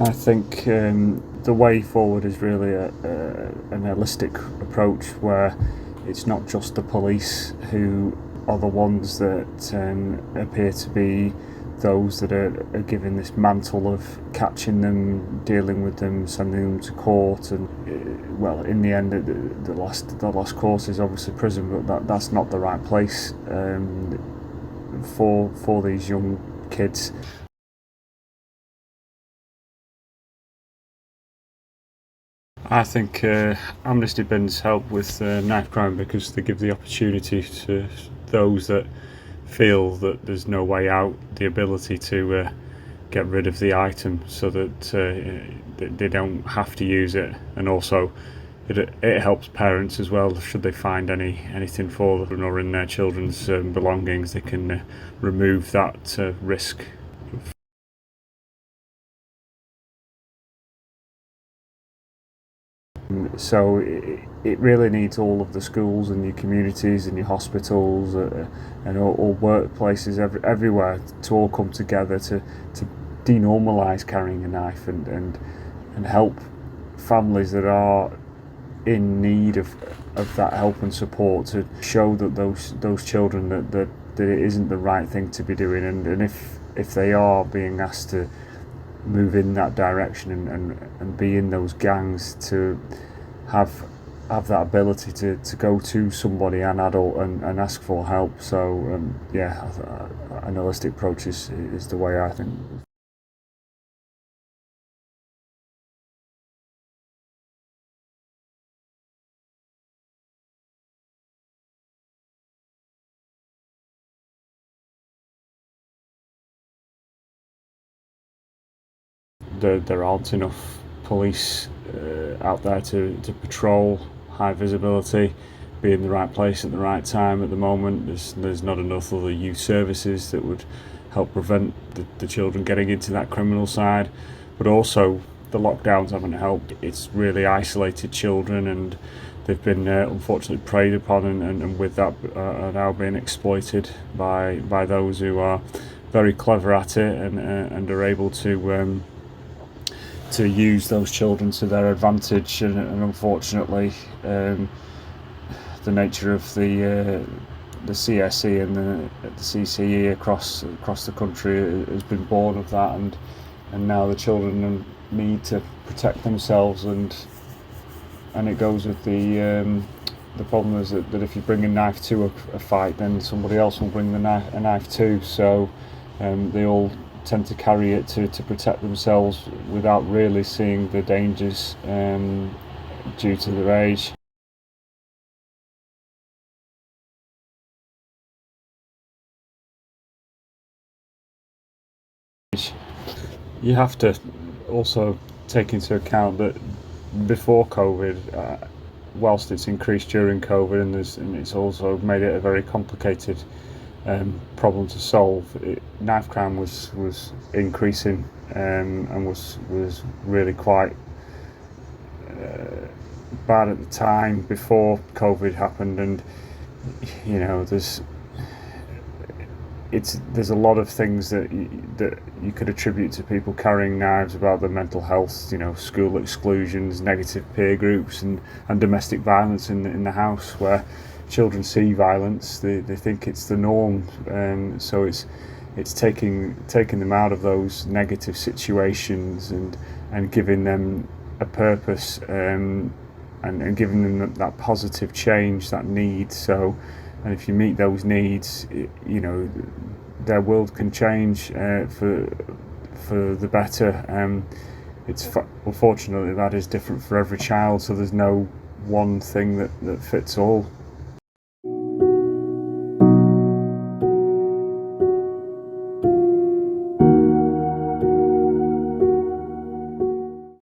I think the way forward is really an holistic approach where it's not just the police who are the ones that appear to be those that are given this mantle of catching them, dealing with them, sending them to court, and well, in the end, the last course is obviously prison, but that's not the right place for these young kids. I think amnesty bins help with knife crime because they give the opportunity to those that feel that there's no way out the ability to get rid of the item so that they don't have to use it, and also it helps parents as well. Should they find anything for them or in their children's belongings, they can remove that risk. So it really needs all of the schools and your communities and your hospitals and all workplaces everywhere to all come together to denormalise carrying a knife and help families that are in need of that help and support, to show that those children that it isn't the right thing to be doing, and if they are being asked to move in that direction and be in those gangs, to have that ability to go to somebody, an adult, and ask for help. So an holistic approach is the way I think. There aren't enough police out there to patrol high visibility, be in the right place at the right time at the moment. There's not enough other youth services that would help prevent the children getting into that criminal side, but also the lockdowns haven't helped. It's really isolated children, and they've been unfortunately preyed upon, and with that are now being exploited by those who are very clever at it and are able to use those children to their advantage, and unfortunately the nature of the CSE and the CCE across the country has been born of that, and now the children need to protect themselves, and it goes with the problem is that if you bring a knife to a fight, then somebody else will bring a knife too, so they all tend to carry it to protect themselves without really seeing the dangers due to their age. You have to also take into account that before COVID, whilst it's increased during COVID, and it's also made it a very complicated problem to solve, knife crime was increasing and was really quite bad at the time before COVID happened, and there's a lot of things that you could attribute to people carrying knives about their mental health, school exclusions, negative peer groups, and domestic violence in the house, where children see violence, they think it's the norm, so it's taking them out of those negative situations and giving them a purpose, and giving them that positive change, that need. So, and if you meet those needs, their world can change for the better. Unfortunately, that is different for every child, so there's no one thing that fits all.